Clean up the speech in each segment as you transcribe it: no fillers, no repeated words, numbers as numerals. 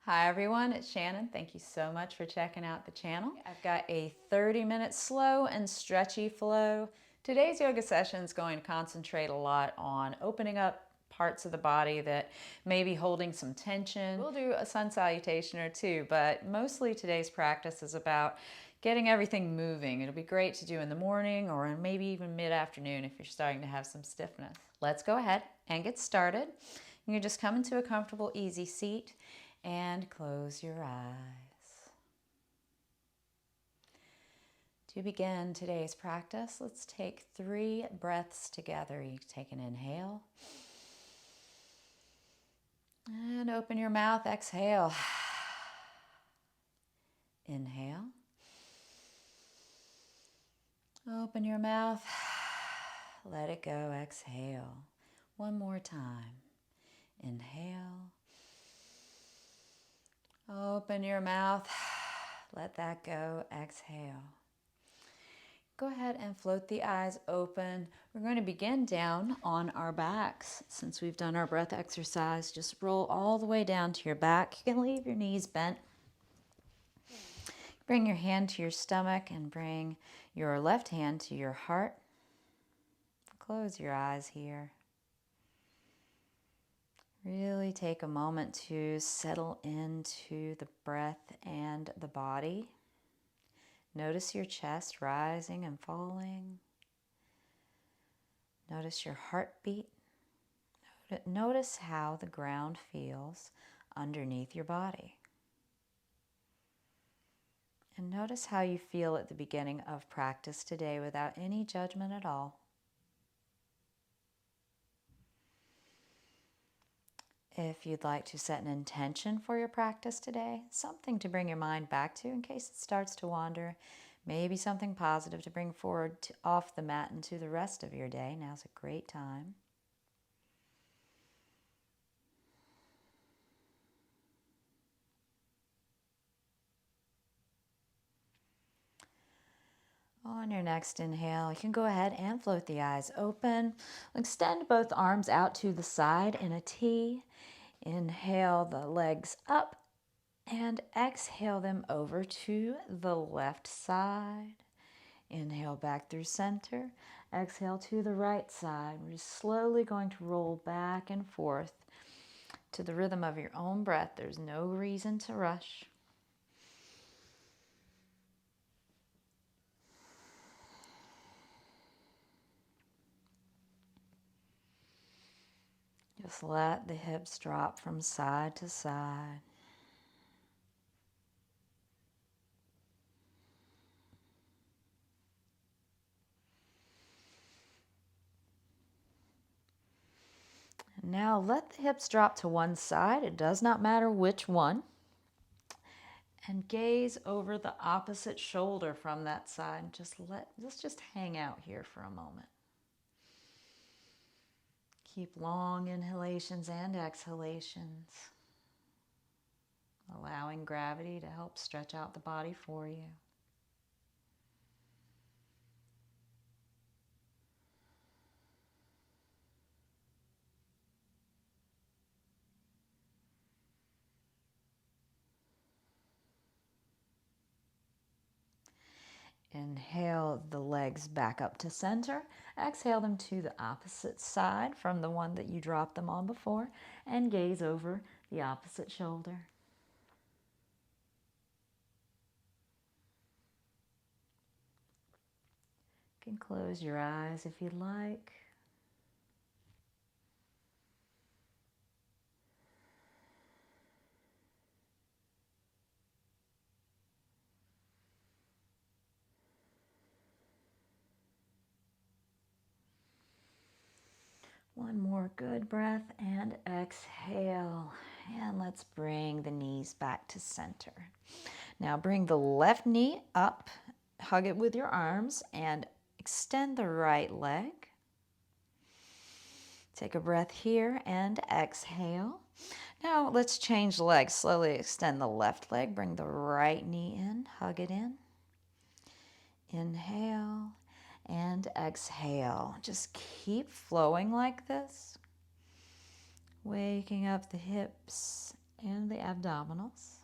Hi everyone, it's Shannon. Thank you so much for checking out the channel. I've got a 30-minute slow and stretchy flow. Today's yoga session is going to concentrate a lot on opening up parts of the body that may be holding some tension. We'll do a sun salutation or two, but mostly today's practice is about getting everything moving. It'll be great to do in the morning or maybe even mid-afternoon if you're starting to have some stiffness. Let's go ahead and get started. You can just come into a comfortable, easy seat and close your eyes. To begin today's practice, let's take 3 breaths together. You take an inhale and open your mouth, exhale. Inhale. Open your mouth, let it go, exhale. One more time. Inhale. Open your mouth, let that go, exhale. Go ahead and float the eyes open. We're going to begin down on our backs. Since we've done our breath exercise, just roll all the way down to your back. You can leave your knees bent. Bring your hand to your stomach and bring your left hand to your heart. Close your eyes here. Really take a moment to settle into the breath and the body. Notice your chest rising and falling. Notice your heartbeat. Notice how the ground feels underneath your body. And notice how you feel at the beginning of practice today without any judgment at all. If you'd like to set an intention for your practice today, something to bring your mind back to in case it starts to wander, maybe something positive to bring forward off the mat into the rest of your day, now's a great time. On your next inhale, you can go ahead and float the eyes open. Extend both arms out to the side in a T. Inhale the legs up and exhale them over to the left side. Inhale back through center. Exhale to the right side. We're just slowly going to roll back and forth to the rhythm of your own breath. There's no reason to rush. Just let the hips drop from side to side. Now let the hips drop to one side. It does not matter which one. And gaze over the opposite shoulder from that side. Let's just hang out here for a moment. Keep long inhalations and exhalations, allowing gravity to help stretch out the body for you. Inhale the legs back up to center. Exhale them to the opposite side from the one that you dropped them on before, and gaze over the opposite shoulder. You can close your eyes if you'd like. One more good breath and exhale. And let's bring the knees back to center. Now bring the left knee up, hug it with your arms, and extend the right leg. Take a breath here and exhale. Now let's change legs. Slowly extend the left leg, bring the right knee in, hug it in. Inhale and exhale. Just keep flowing like this. Waking up the hips and the abdominals.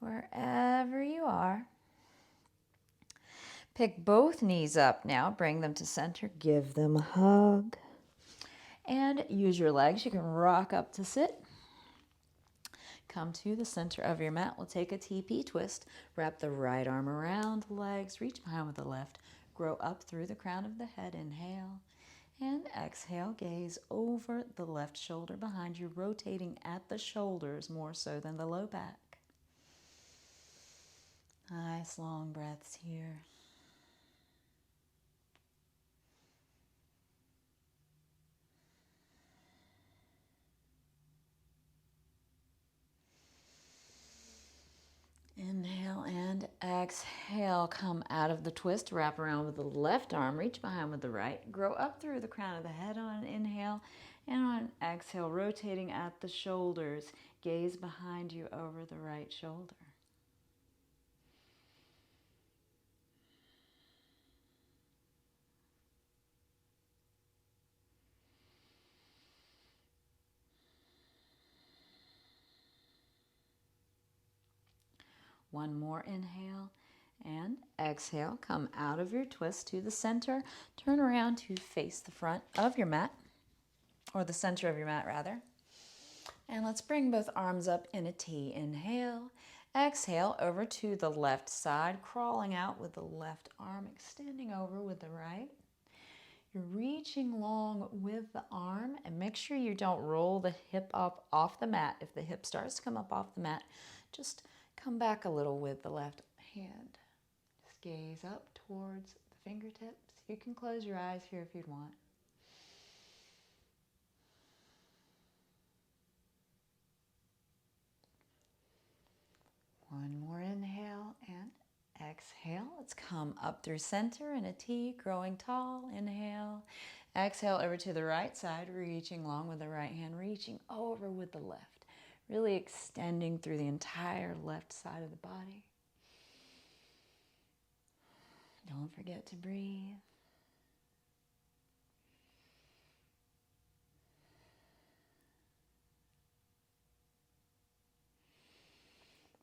Wherever you are, pick both knees up now, bring them to center, give them a hug, and use your legs. You can rock up to sit. Come to the center of your mat. We'll take a TP twist, wrap the right arm around the legs, reach behind with the left, grow up through the crown of the head, inhale, and exhale, gaze over the left shoulder behind you, rotating at the shoulders more so than the low back. Nice long breaths here. Inhale and exhale. Come out of the twist, wrap around with the left arm, reach behind with the right, grow up through the crown of the head on an inhale, and on an exhale, rotating at the shoulders, gaze behind you over the right shoulder. One more inhale and exhale. Come out of your twist to the center. Turn around to face the front of your mat, or the center of your mat rather. And let's bring both arms up in a T. Inhale. Exhale over to the left side, crawling out with the left arm, extending over with the right. You're reaching long with the arm, and make sure you don't roll the hip up off the mat. If the hip starts to come up off the mat, just come back a little with the left hand. Just gaze up towards the fingertips. You can close your eyes here if you'd want. One more inhale and exhale. Let's come up through center in a T, growing tall. Inhale. Exhale over to the right side, reaching long with the right hand, reaching over with the left. Really extending through the entire left side of the body. Don't forget to breathe.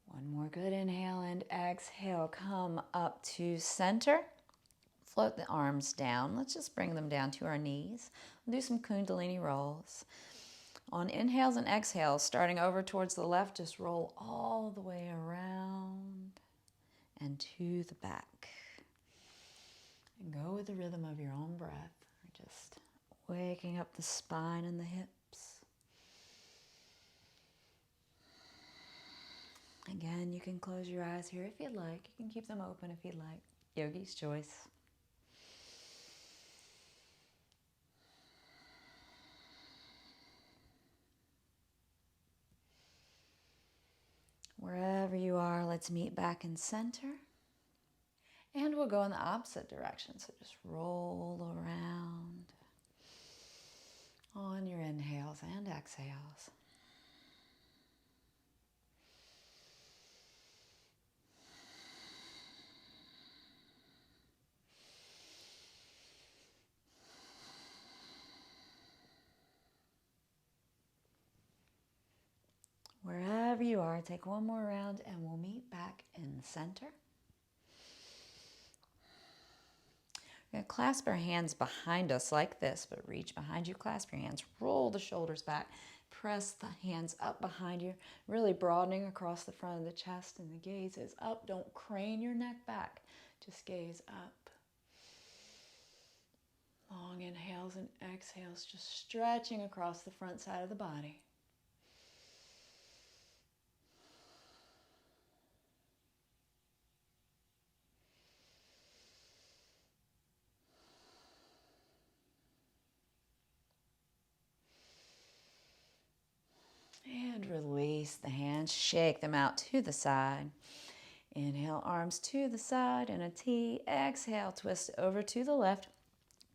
One more good inhale and exhale. Come up to center. Float the arms down. Let's just bring them down to our knees. We'll do some Kundalini rolls. On inhales and exhales, starting over towards the left, just roll all the way around and to the back. And go with the rhythm of your own breath. Just waking up the spine and the hips. Again, you can close your eyes here if you'd like. You can keep them open if you'd like. Yogi's choice. Wherever you are, let's meet back in center. And we'll go in the opposite direction. So just roll around on your inhales and exhales. Wherever you are, take one more round and we'll meet back in the center. We're going to clasp our hands behind us like this, but reach behind you, clasp your hands, roll the shoulders back, press the hands up behind you, really broadening across the front of the chest, and the gaze is up. Don't crane your neck back, just gaze up. Long inhales and exhales, just stretching across the front side of the body. And release the hands, shake them out to the side. Inhale, arms to the side in a T. Exhale, twist over to the left.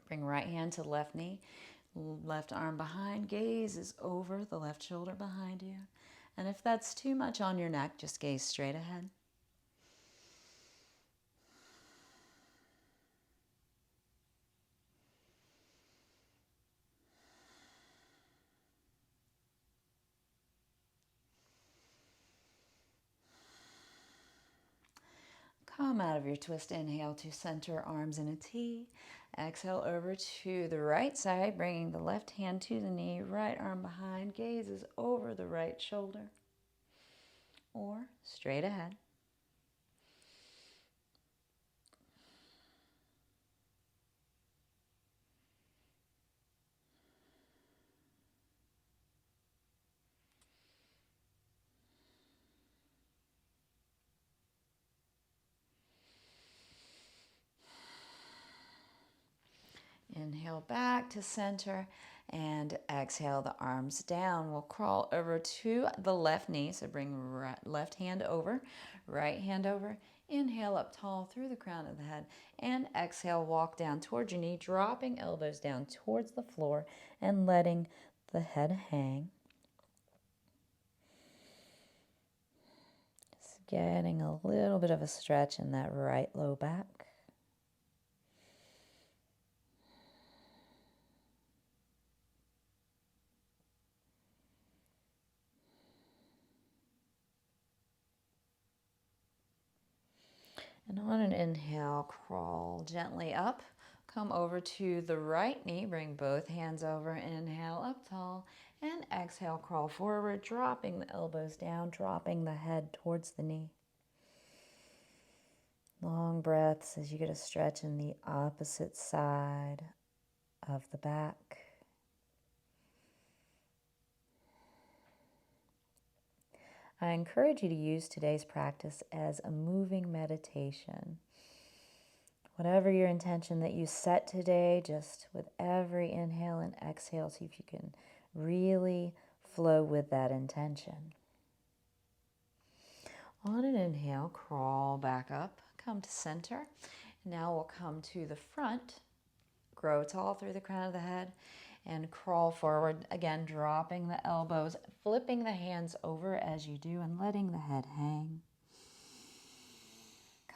Bring right hand to left knee. Left arm behind, gaze is over the left shoulder behind you. And if that's too much on your neck, just gaze straight ahead. Come out of your twist. Inhale to center, arms in a T. Exhale over to the right side, bringing the left hand to the knee, right arm behind, gaze is over the right shoulder or straight ahead. Inhale back to center and exhale the arms down. We'll crawl over to the left knee. So bring left hand over, right hand over. Inhale up tall through the crown of the head and exhale, walk down towards your knee, dropping elbows down towards the floor and letting the head hang. Just getting a little bit of a stretch in that right low back. And on an inhale, crawl gently up. Come over to the right knee. Bring both hands over. Inhale up tall. And exhale, crawl forward, dropping the elbows down, dropping the head towards the knee. Long breaths as you get a stretch in the opposite side of the back. I encourage you to use today's practice as a moving meditation. Whatever your intention that you set today, just with every inhale and exhale, see if you can really flow with that intention. On an inhale, crawl back up, come to center. Now we'll come to the front, grow tall through the crown of the head, and crawl forward, again dropping the elbows, flipping the hands over as you do and letting the head hang.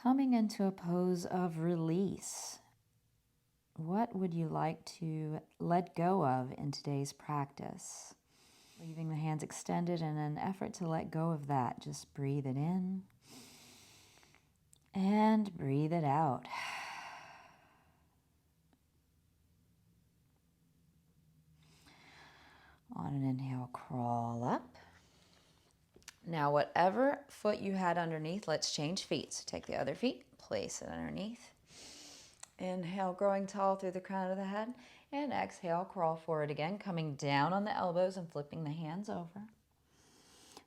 Coming into a pose of release. What would you like to let go of in today's practice? Leaving the hands extended in an effort to let go of that. Just breathe it in and breathe it out. On an inhale, crawl up. Now, whatever foot you had underneath, let's change feet. So take the other feet, place it underneath. Inhale, growing tall through the crown of the head. And exhale, crawl forward again, coming down on the elbows and flipping the hands over.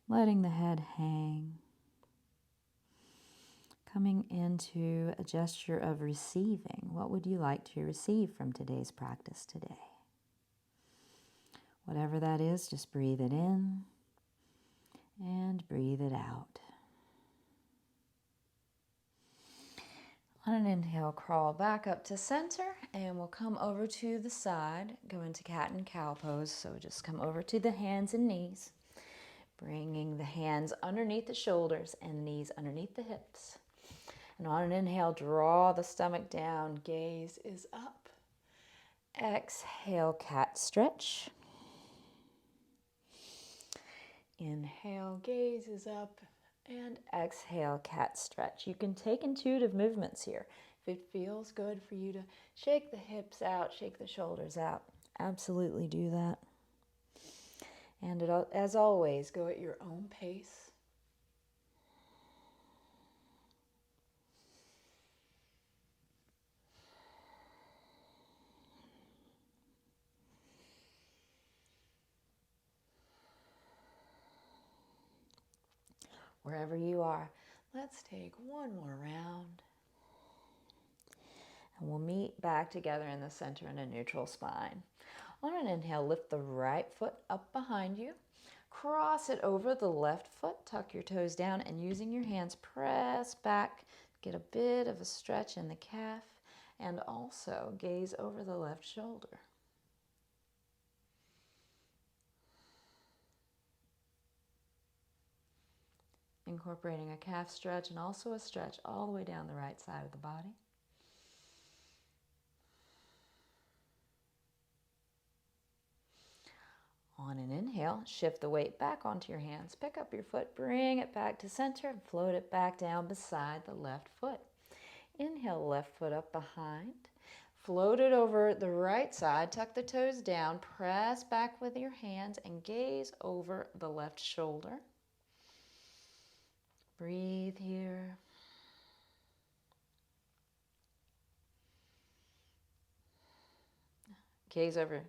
Letting the head hang. Coming into a gesture of receiving. What would you like to receive from today's practice today? Whatever that is, just breathe it in and breathe it out. On an inhale, crawl back up to center, and we'll come over to the side, go into cat and cow pose. So just come over to the hands and knees, bringing the hands underneath the shoulders and knees underneath the hips. And on an inhale, draw the stomach down, gaze is up. Exhale, cat stretch. Inhale, gaze is up. And exhale, cat stretch. You can take intuitive movements here. If it feels good for you to shake the hips out, shake the shoulders out, absolutely do that. And as always, go at your own pace. Wherever you are, let's take one more round. And we'll meet back together in the center in a neutral spine. On an inhale, lift the right foot up behind you. Cross it over the left foot, tuck your toes down, and using your hands, press back. Get a bit of a stretch in the calf, and also gaze over the left shoulder. incorporating a calf stretch and also a stretch all the way down the right side of the body. On an inhale, shift the weight back onto your hands. Pick up your foot, bring it back to center, and float it back down beside the left foot. Inhale, left foot up behind. Float it over the right side. Tuck the toes down. Press back with your hands and gaze over the left shoulder. Breathe here. Gaze over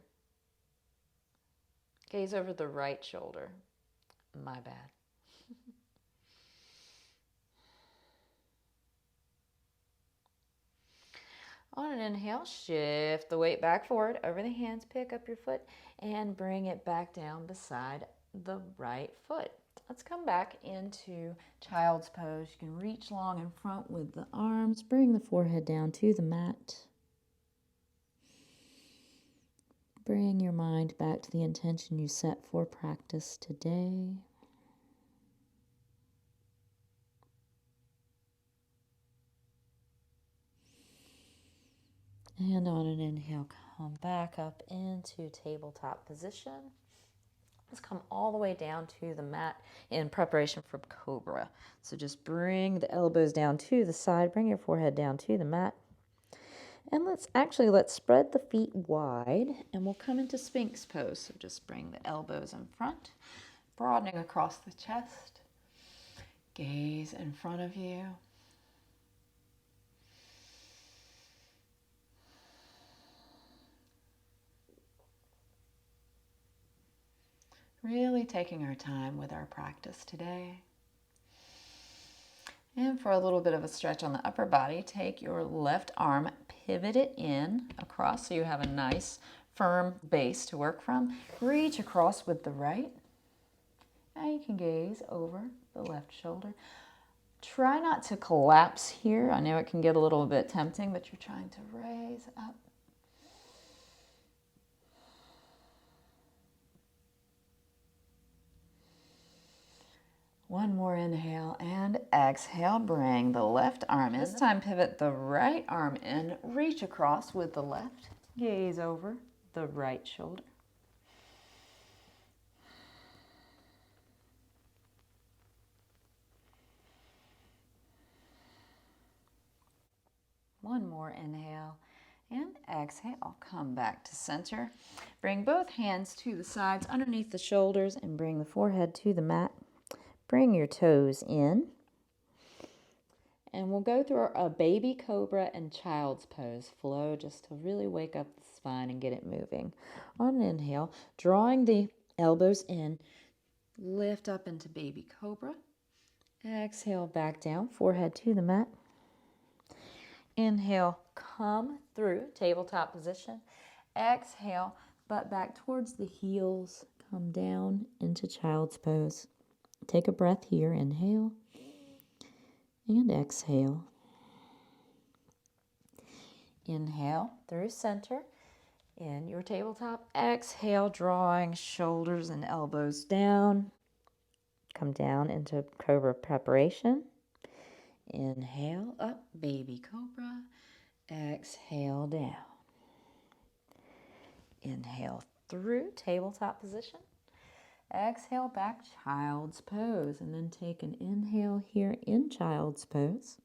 the right shoulder. My bad. On an inhale, shift the weight back forward over the hands, pick up your foot, and bring it back down beside the right foot. Let's come back into child's pose. You can reach long in front with the arms, bring the forehead down to the mat. Bring your mind back to the intention you set for practice today. And on an inhale, come back up into tabletop position. Let's come all the way down to the mat in preparation for cobra. So just bring the elbows down to the side, bring your forehead down to the mat. And let's spread the feet wide and we'll come into Sphinx pose. So just bring the elbows in front, broadening across the chest. Gaze in front of you. Really taking our time with our practice today. And for a little bit of a stretch on the upper body, take your left arm, pivot it in across so you have a nice firm base to work from. Reach across with the right. Now you can gaze over the left shoulder. Try not to collapse here. I know it can get a little bit tempting, but you're trying to raise up. One more inhale and exhale. Bring the left arm in. This time pivot the right arm in. Reach across with the left. Gaze over the right shoulder. One more inhale and exhale. Come back to center. Bring both hands to the sides underneath the shoulders and bring the forehead to the mat. Bring your toes in. And we'll go through a baby cobra and child's pose flow just to really wake up the spine and get it moving. On an inhale, drawing the elbows in, lift up into baby cobra. Exhale, back down, forehead to the mat. Inhale, come through tabletop position. Exhale, butt back towards the heels. Come down into child's pose. Take a breath here. Inhale and exhale. Inhale through center in your tabletop. Exhale, drawing shoulders and elbows down. Come down into cobra preparation. Inhale up, baby cobra. Exhale down. Inhale through tabletop position. Exhale back, child's pose. And then take an inhale here in child's pose.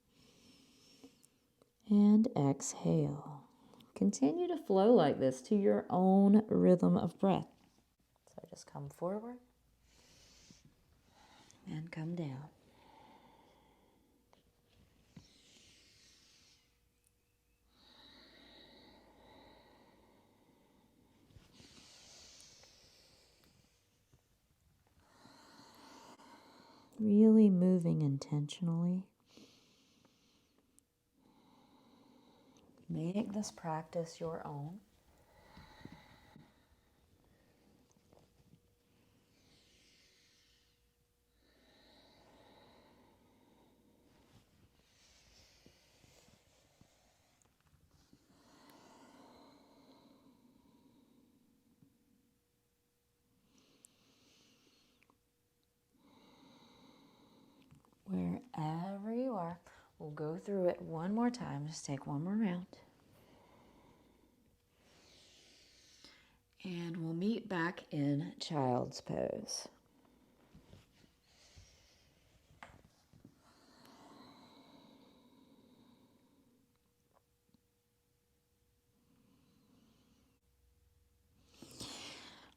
And exhale. Continue to flow like this to your own rhythm of breath. So just come forward and come down. Really moving intentionally. Make this practice your own. through it one more time. Just take one more round. And we'll meet back in child's pose.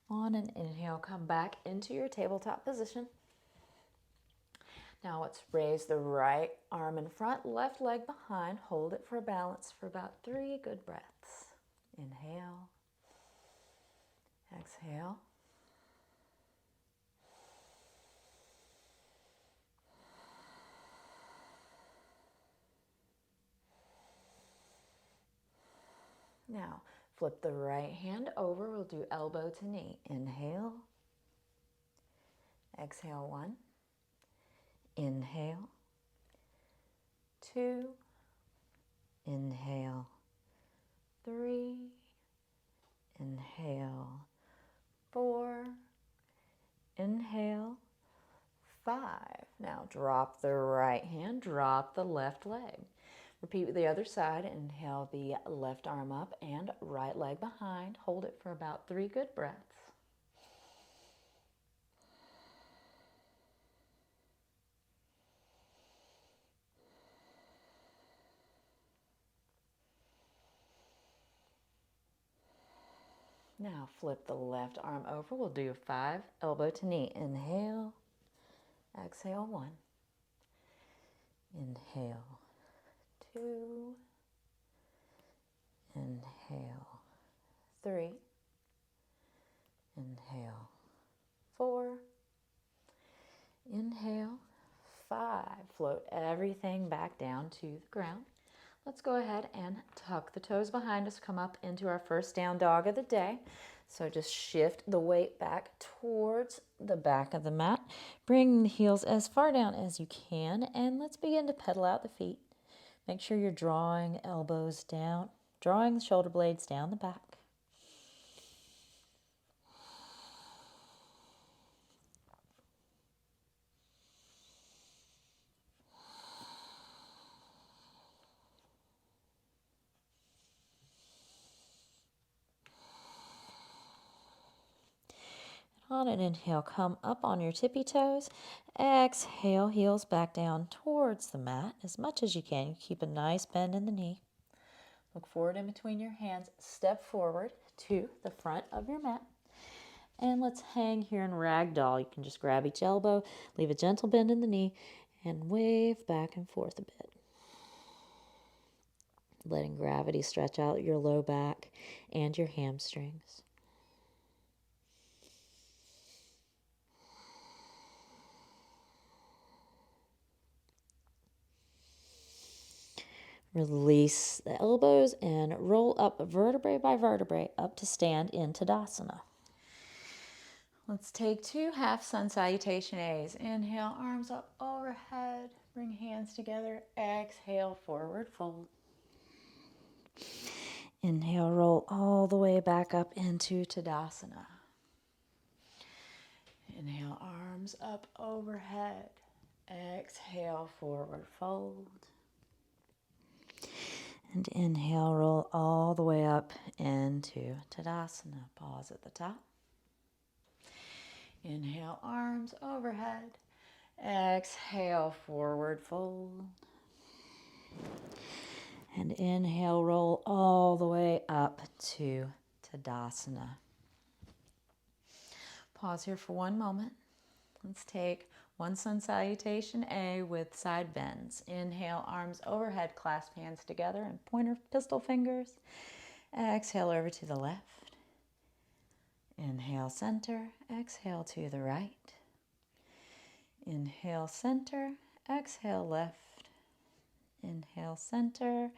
On an inhale, come back into your tabletop position. Now let's raise the right arm in front, left leg behind. Hold it for balance for about 3 good breaths. Inhale. Exhale. Now, flip the right hand over. We'll do elbow to knee. Inhale. Exhale, 1. Inhale. 2. Inhale. 3. Inhale. 4. Inhale. 5. Now drop the right hand, drop the left leg. Repeat with the other side. Inhale the left arm up and right leg behind. Hold it for about 3 good breaths. Now flip the left arm over. We'll do 5 elbow to knee. Inhale. Exhale, 1. Inhale. 2. Inhale. 3. Inhale. 4. Inhale. 5. Float everything back down to the ground. Let's go ahead and tuck the toes behind us, come up into our first down dog of the day. So just shift the weight back towards the back of the mat. Bring the heels as far down as you can, and let's begin to pedal out the feet. Make sure you're drawing elbows down, drawing the shoulder blades down the back. On an inhale, come up on your tippy toes. Exhale, heels back down towards the mat as much as you can. You keep a nice bend in the knee. Look forward in between your hands. Step forward to the front of your mat. And let's hang here in ragdoll. You can just grab each elbow, leave a gentle bend in the knee, and wave back and forth a bit. Letting gravity stretch out your low back and your hamstrings. Release the elbows and roll up vertebrae by vertebrae up to stand in Tadasana. Let's take 2 half sun salutation A's. Inhale, arms up overhead. Bring hands together. Exhale, forward fold. Inhale, roll all the way back up into Tadasana. Inhale, arms up overhead. Exhale, forward fold. And inhale, roll all the way up into Tadasana. Pause at the top. Inhale, arms overhead. Exhale, forward fold. And inhale, roll all the way up to Tadasana. Pause here for one moment. Let's take 1 sun salutation A with side bends. Inhale, arms overhead, clasp hands together and pointer pistol fingers. Exhale over to the left. Inhale, center. Exhale to the right. Inhale, center. Exhale, left. Inhale, center.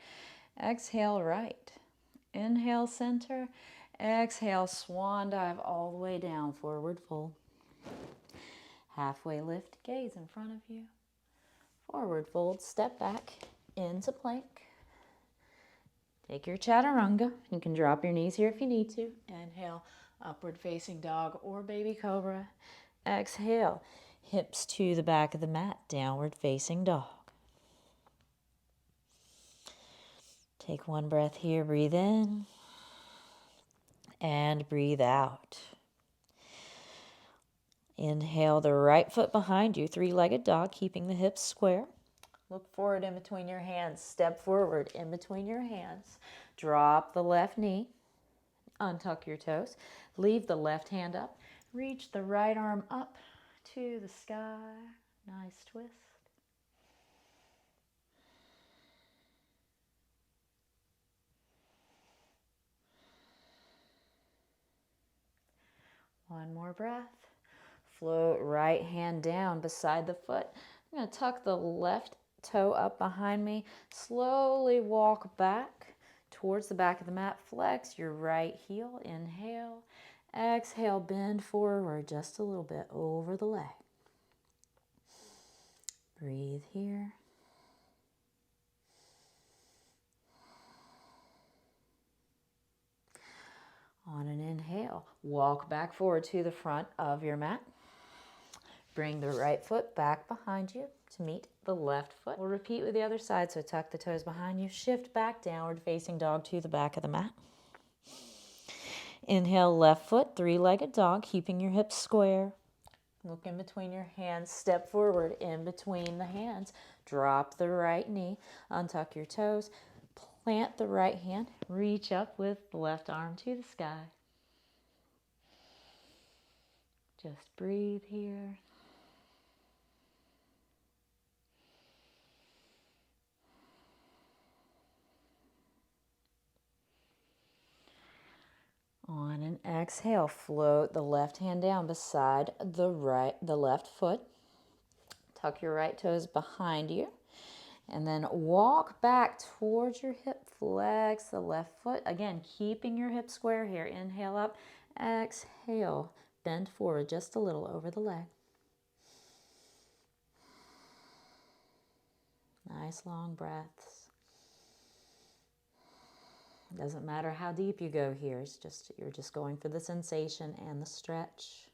Exhale, right. Inhale, center. Exhale, swan dive all the way down, forward fold. Halfway lift, gaze in front of you. Forward fold, step back into plank. Take your chaturanga. You can drop your knees here if you need to. Inhale, upward facing dog or baby cobra. Exhale, hips to the back of the mat, downward facing dog. Take one breath here, breathe in, and breathe out. Inhale the right foot behind you, three-legged dog, keeping the hips square. Look forward in between your hands, step forward in between your hands. Drop the left knee, untuck your toes, leave the left hand up, reach the right arm up to the sky. Nice twist. One more breath. Float right hand down beside the foot. I'm going to tuck the left toe up behind me. Slowly walk back towards the back of the mat. Flex your right heel. Inhale. Exhale, bend forward just a little bit over the leg. Breathe here. On an inhale, walk back forward to the front of your mat. Bring the right foot back behind you to meet the left foot. We'll repeat with the other side, so tuck the toes behind you. Shift back, downward facing dog to the back of the mat. Inhale, left foot, three-legged dog, keeping your hips square. Look in between your hands, step forward in between the hands. Drop the right knee, untuck your toes, plant the right hand, reach up with the left arm to the sky. Just breathe here. On an exhale, float the left hand down beside the left foot. Tuck your right toes behind you. And then walk back towards your hip. Flex the left foot. Again, keeping your hip square here. Inhale up. Exhale. Bend forward just a little over the leg. Nice long breaths. It doesn't matter how deep you go here. You're just going for the sensation and the stretch.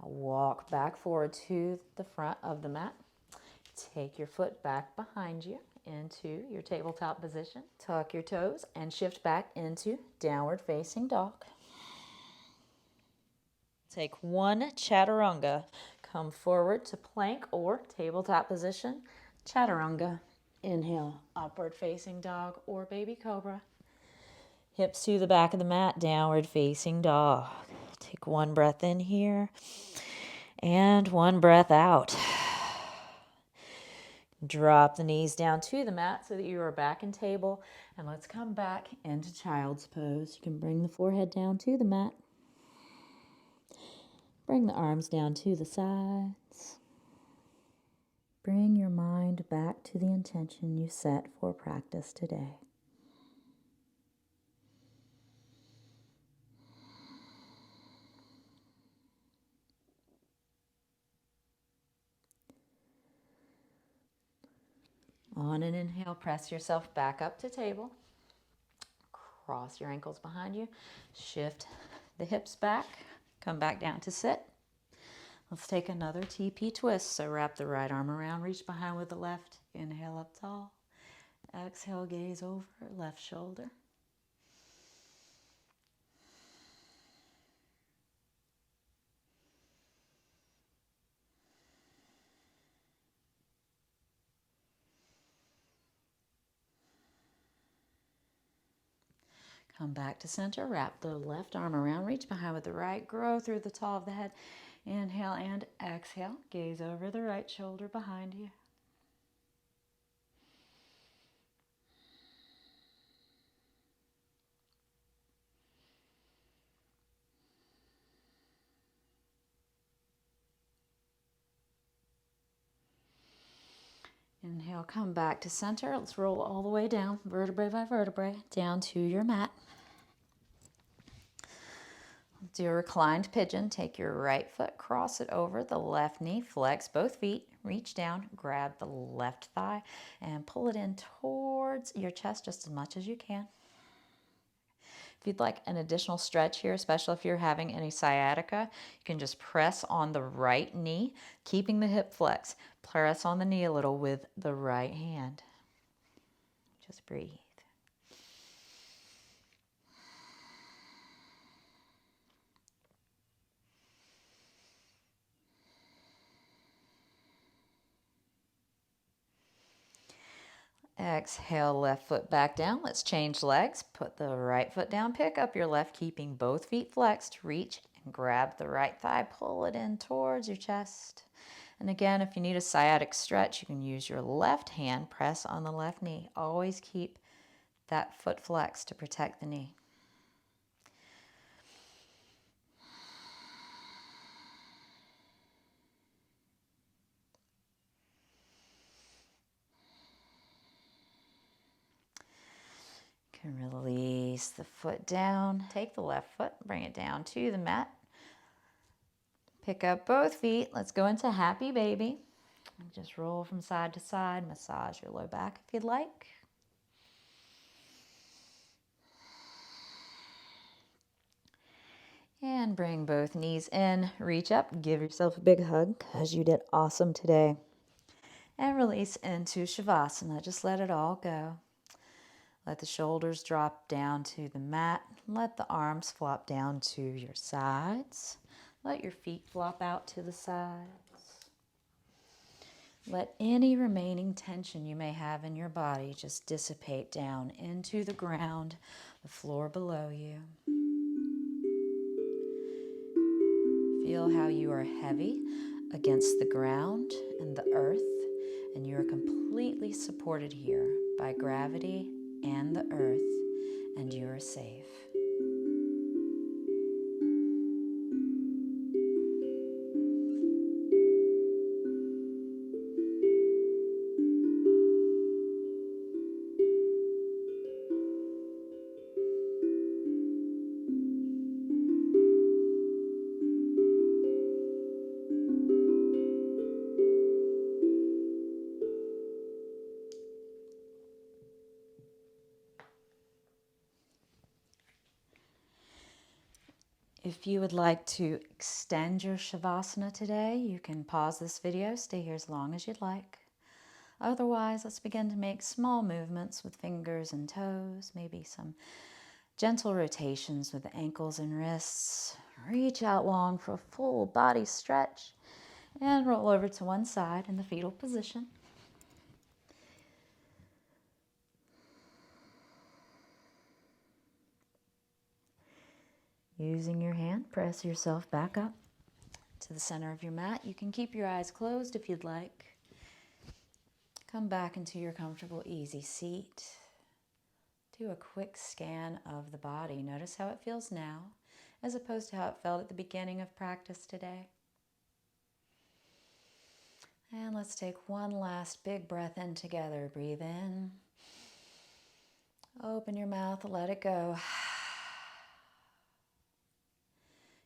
Now walk back forward to the front of the mat. Take your foot back behind you into your tabletop position. Tuck your toes and shift back into downward facing dog. Take one chaturanga. Come forward to plank or tabletop position. Chaturanga. Inhale, upward facing dog or baby cobra. Hips to the back of the mat, downward facing dog. Take one breath in here and one breath out. Drop the knees down to the mat so that you are back in table. And let's come back into child's pose. You can bring the forehead down to the mat. Bring the arms down to the sides. Bring your mind back to the intention you set for practice today. On an inhale, press yourself back up to table. Cross your ankles behind you. Shift the hips back. Come back down to sit. Let's take another TP twist. So wrap the right arm around, reach behind with the left. Inhale up tall. Exhale, gaze over, left shoulder. Come back to center, wrap the left arm around, reach behind with the right, grow through the top of the head. Inhale and exhale, gaze over the right shoulder behind you. Inhale, come back to center. Let's roll all the way down, vertebrae by vertebrae, down to your mat. Do a reclined pigeon. Take your right foot, cross it over the left knee, flex both feet, reach down, grab the left thigh, and pull it in towards your chest just as much as you can. If you'd like an additional stretch here, especially if you're having any sciatica, you can just press on the right knee, keeping the hip flex. Press on the knee a little with the right hand. Just breathe. Exhale, left foot back down. Let's change legs. Put the right foot down, pick up your left, keeping both feet flexed. Reach and grab the right thigh, pull it in towards your chest. And again, if you need a sciatic stretch, you can use your left hand, press on the left knee. Always keep that foot flexed to protect the knee. You can release the foot down. Take the left foot, bring it down to the mat. Pick up both feet. Let's go into happy baby. Just roll from side to side. Massage your low back if you'd like. And bring both knees in. Reach up. Give yourself a big hug because you did awesome today. And release into Shavasana. Just let it all go. Let the shoulders drop down to the mat. Let the arms flop down to your sides. Let your feet flop out to the sides. Let any remaining tension you may have in your body just dissipate down into the ground, the floor below you. Feel how you are heavy against the ground and the earth, and you are completely supported here by gravity and the earth, and you are safe. If you would like to extend your Shavasana today, you can pause this video, stay here as long as you'd like. Otherwise, let's begin to make small movements with fingers and toes, maybe some gentle rotations with the ankles and wrists. Reach out long for a full body stretch and roll over to one side in the fetal position. Using your hand, press yourself back up to the center of your mat. You can keep your eyes closed if you'd like. Come back into your comfortable, easy seat. Do a quick scan of the body. Notice how it feels now, as opposed to how it felt at the beginning of practice today. And let's take one last big breath in together. Breathe in. Open your mouth, let it go.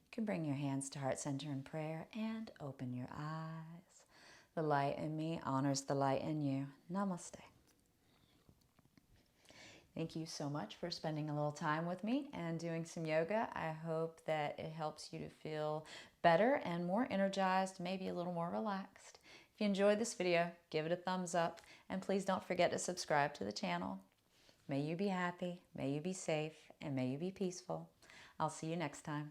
You can bring your hands to heart center in prayer and open your eyes. The light in me honors the light in you. Namaste. Thank you so much for spending a little time with me and doing some yoga. I hope that it helps you to feel better and more energized, maybe a little more relaxed. If you enjoyed this video, give it a thumbs up, and please don't forget to subscribe to the channel. May you be happy, may you be safe, and may you be peaceful. I'll see you next time.